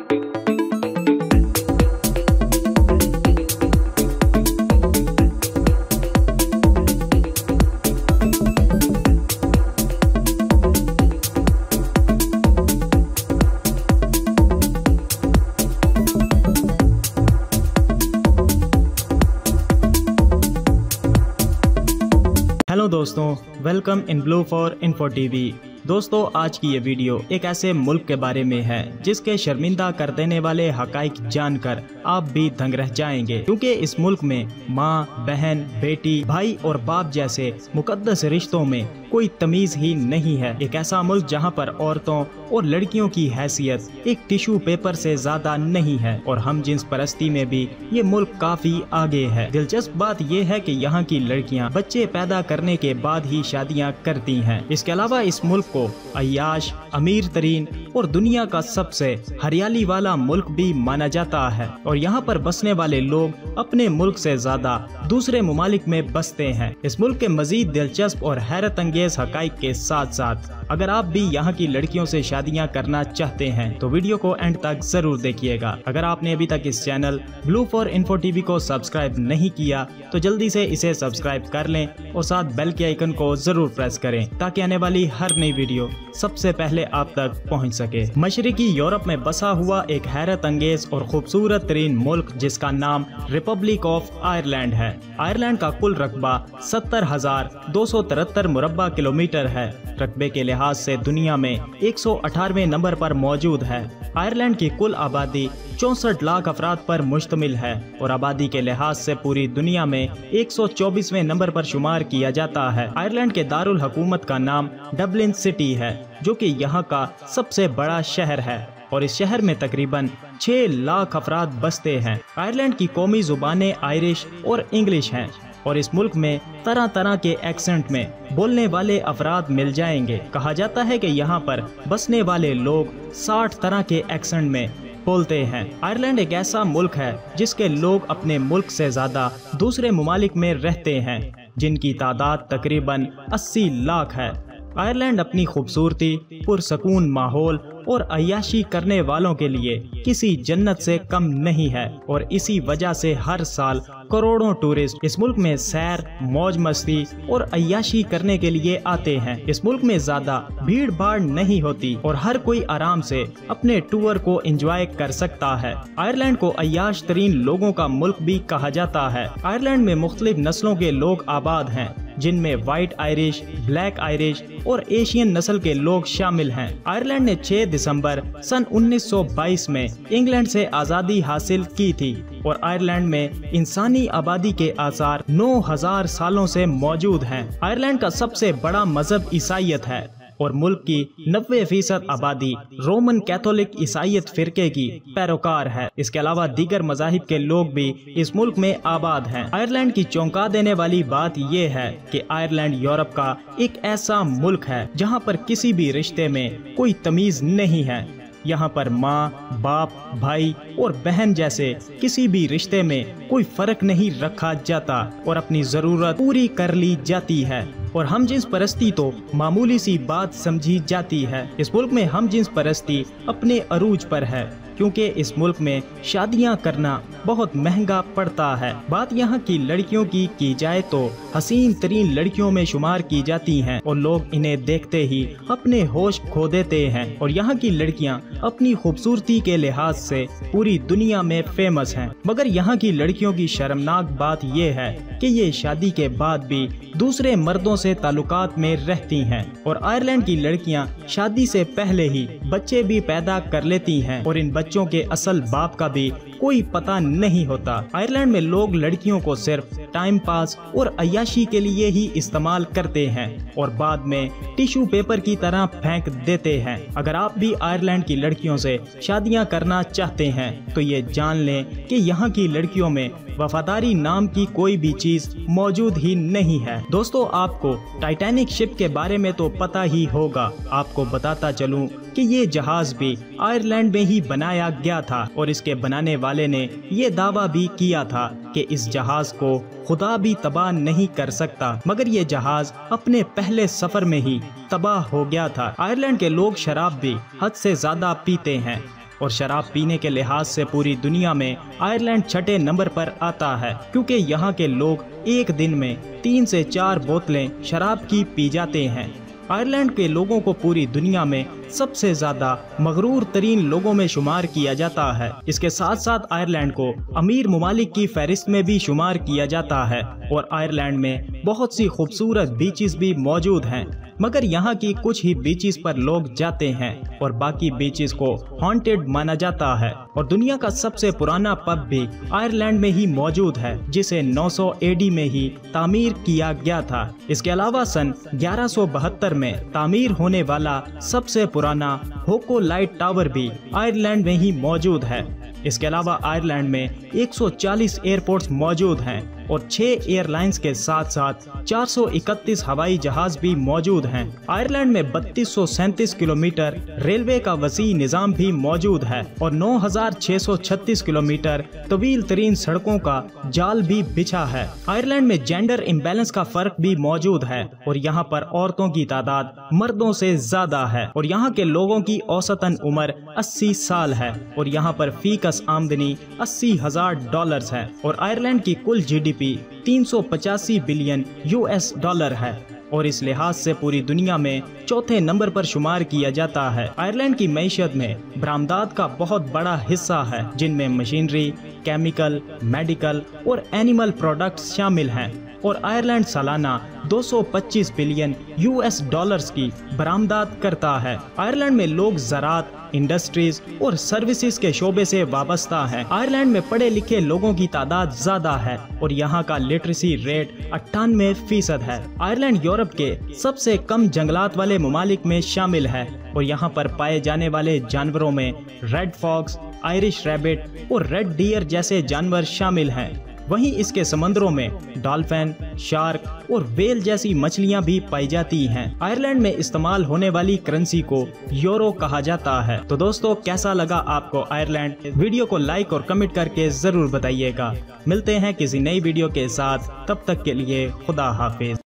Hello दोस्तों, welcome in blue for info TV. दोस्तों, आज की ये वीडियो एक ऐसे मुल्क के बारे में है जिसके शर्मिंदा कर देने वाले हकाइक जानकर आप भी दंग रह जाएंगे, क्योंकि इस मुल्क में माँ, बहन, बेटी, भाई और बाप जैसे मुकद्दस रिश्तों में कोई तमीज ही नहीं है। एक ऐसा मुल्क जहाँ पर औरतों और लड़कियों की हैसियत एक टिश्यू पेपर से ज्यादा नहीं है और हम जिन्स परस्ती में भी ये मुल्क काफी आगे है। दिलचस्प बात ये है कि यहाँ की लड़कियाँ बच्चे पैदा करने के बाद ही शादियाँ करती हैं। इसके अलावा इस मुल्क को अय्याश, अमीर तरीन और दुनिया का सबसे हरियाली वाला मुल्क भी माना जाता है और यहाँ पर बसने वाले लोग अपने मुल्क से ज्यादा दूसरे ममालिक में बसते हैं। इस मुल्क के मजीद दिलचस्प और हैरत अंगेज हकाइक के साथ साथ अगर आप भी यहाँ की लड़कियों से शादियाँ करना चाहते हैं तो वीडियो को एंड तक जरूर देखिएगा। अगर आपने अभी तक इस channel blue for info TV को सब्सक्राइब नहीं किया तो जल्दी से इसे सब्सक्राइब कर लें और साथ बेल के आइकन को जरूर प्रेस करें ताकि आने वाली हर नई वीडियो सबसे पहले आप तक पहुँच सके। मशरिकी यूरोप में बसा हुआ एक हैरत अंगेज और खूबसूरत तरीन मुल्क जिसका नाम रिपब्लिक ऑफ आयरलैंड है। आयरलैंड का कुल रकबा 70,273 मुरब्बा किलोमीटर है। रकबे के लिहाज से दुनिया में 118वें नंबर पर मौजूद है। आयरलैंड की कुल आबादी 64 लाख अफराद पर मुश्तमिल है और आबादी के लिहाज से पूरी दुनिया में 124वें नंबर पर शुमार किया जाता है। आयरलैंड के दारुल हुकूमत का नाम डबलिन सिटी है, जो कि यहाँ का सबसे बड़ा शहर है और इस शहर में तकरीबन 6 लाख अफराद बसते हैं। आयरलैंड की कौमी जुबानें आयरिश और इंग्लिश हैं और इस मुल्क में तरह तरह के एक्सेंट में बोलने वाले अफराद मिल जाएंगे। कहा जाता है कि यहाँ पर बसने वाले लोग 60 तरह के एक्सेंट में बोलते हैं। आयरलैंड एक ऐसा मुल्क है जिसके लोग अपने मुल्क से ज्यादा दूसरे ममालिक में रहते हैं, जिनकी तादाद तकरीबन 80 लाख है। आयरलैंड अपनी खूबसूरती, पुरसकून माहौल और अय्याशी करने वालों के लिए किसी जन्नत से कम नहीं है और इसी वजह से हर साल करोड़ों टूरिस्ट इस मुल्क में सैर, मौज मस्ती और अय्याशी करने के लिए आते हैं। इस मुल्क में ज्यादा भीड़ भाड़ नहीं होती और हर कोई आराम से अपने टूर को एंजॉय कर सकता है। आयरलैंड को अय्याश तरीन लोगों का मुल्क भी कहा जाता है। आयरलैंड में मुख्तलिफ नस्लों के लोग आबाद हैं, जिनमें व्हाइट आयरिश, ब्लैक आयरिश और एशियन नस्ल के लोग शामिल हैं। आयरलैंड ने 6 दिसंबर सन 1922 में इंग्लैंड से आज़ादी हासिल की थी और आयरलैंड में इंसानी आबादी के आसार 9000 सालों से मौजूद हैं। आयरलैंड का सबसे बड़ा मजहब ईसाईयत है और मुल्क की 90% आबादी रोमन कैथोलिक ईसाईयत फिरके की पैरोकार है। इसके अलावा दीगर मजाहिब के लोग भी इस मुल्क में आबाद हैं। आयरलैंड की चौंका देने वाली बात यह है कि आयरलैंड यूरोप का एक ऐसा मुल्क है जहां पर किसी भी रिश्ते में कोई तमीज नहीं है। यहाँ पर माँ, बाप, भाई और बहन जैसे किसी भी रिश्ते में कोई फर्क नहीं रखा जाता और अपनी जरूरत पूरी कर ली जाती है और हम जिन्स परस्ती तो मामूली सी बात समझी जाती है। इस मुल्क में हम जिन्स परस्ती अपने अरूज पर है, क्योंकि इस मुल्क में शादियां करना बहुत महंगा पड़ता है। बात यहाँ की लड़कियों की जाए तो हसीन तरीन लड़कियों में शुमार की जाती हैं और लोग इन्हें देखते ही अपने होश खो देते हैं और यहाँ की लड़कियाँ अपनी खूबसूरती के लिहाज से पूरी दुनिया में फेमस हैं। मगर यहाँ की लड़कियों की शर्मनाक बात यह है कि ये शादी के बाद भी दूसरे मर्दों से ताल्लुकात में रहती हैं और आयरलैंड की लड़कियां शादी से पहले ही बच्चे भी पैदा कर लेती हैं और इन बच्चों के असल बाप का भी कोई पता नहीं होता। आयरलैंड में लोग लड़कियों को सिर्फ टाइम पास और अय्याशी के लिए ही इस्तेमाल करते हैं और बाद में टिश्यू पेपर की तरह फेंक देते हैं। अगर आप भी आयरलैंड की लड़कियों से शादियां करना चाहते हैं तो ये जान लें कि यहाँ की लड़कियों में वफादारी नाम की कोई भी चीज मौजूद ही नहीं है। दोस्तों, आपको टाइटैनिक शिप के बारे में तो पता ही होगा। आपको बताता चलूं कि ये जहाज भी आयरलैंड में ही बनाया गया था और इसके बनाने वाले ने ये दावा भी किया था कि इस जहाज को खुदा भी तबाह नहीं कर सकता, मगर ये जहाज अपने पहले सफर में ही तबाह हो गया था। आयरलैंड के लोग शराब भी हद से ज्यादा पीते हैं और शराब पीने के लिहाज से पूरी दुनिया में आयरलैंड छठे नंबर पर आता है, क्योंकि यहाँ के लोग एक दिन में 3 से 4 बोतलें शराब की पी जाते हैं। आयरलैंड के लोगों को पूरी दुनिया में सबसे ज्यादा मगरूर तरीन लोगों में शुमार किया जाता है। इसके साथ साथ आयरलैंड को अमीर ममालिक की फहरिस्त में भी शुमार किया जाता है और आयरलैंड में बहुत सी खूबसूरत बीचेस भी मौजूद हैं, मगर यहाँ की कुछ ही बीचेस पर लोग जाते हैं और बाकी बीचेस को हॉन्टेड माना जाता है। और दुनिया का सबसे पुराना पब भी आयरलैंड में ही मौजूद है, जिसे 900 एडी में ही तामीर किया गया था। इसके अलावा सन 1172 में तामीर होने वाला सबसे पुराना होको लाइट टावर भी आयरलैंड में ही मौजूद है। इसके अलावा आयरलैंड में 140 एयरपोर्ट्स मौजूद हैं और 6 एयरलाइंस के साथ साथ 431 हवाई जहाज भी मौजूद हैं। आयरलैंड में 3237 किलोमीटर रेलवे का वसी निज़ाम भी मौजूद है और 9636 किलोमीटर तवील तरीन सड़कों का जाल भी बिछा है। आयरलैंड में जेंडर इम्बैलेंस का फर्क भी मौजूद है और यहाँ पर औरतों की तादाद मर्दों से ज्यादा है और यहाँ के लोगों की औसतन उम्र 80 साल है और यहाँ पर फीकस आमदनी $80,000 है और आयरलैंड की कुल GDP 385 बिलियन US है और इस लिहाज से पूरी दुनिया में चौथे नंबर पर शुमार किया जाता है। आयरलैंड की मईशत में बरामदात का बहुत बड़ा हिस्सा है, जिनमें मशीनरी, केमिकल, मेडिकल और एनिमल प्रोडक्ट्स शामिल हैं और आयरलैंड सालाना 225 बिलियन US की बरामदात करता है। आयरलैंड में लोग ज़राअत, इंडस्ट्रीज और सर्विसेज के शोबे से वाबस्ता हैं। आयरलैंड में पढ़े लिखे लोगों की तादाद ज्यादा है और यहाँ का लिटरेसी रेट 98% है। आयरलैंड यूरोप के सबसे कम जंगलात वाले ममालिक में शामिल है और यहाँ पर पाए जाने वाले जानवरों में रेड फॉक्स, आयरिश रैबिट और रेड डियर जैसे जानवर शामिल हैं। वहीं इसके समंदरों में डॉल्फिन, शार्क और व्हेल जैसी मछलियां भी पाई जाती हैं। आयरलैंड में इस्तेमाल होने वाली करेंसी को यूरो कहा जाता है। तो दोस्तों, कैसा लगा आपको आयरलैंड? वीडियो को लाइक और कमेंट करके जरूर बताइएगा। मिलते हैं किसी नई वीडियो के साथ, तब तक के लिए खुदा हाफिज।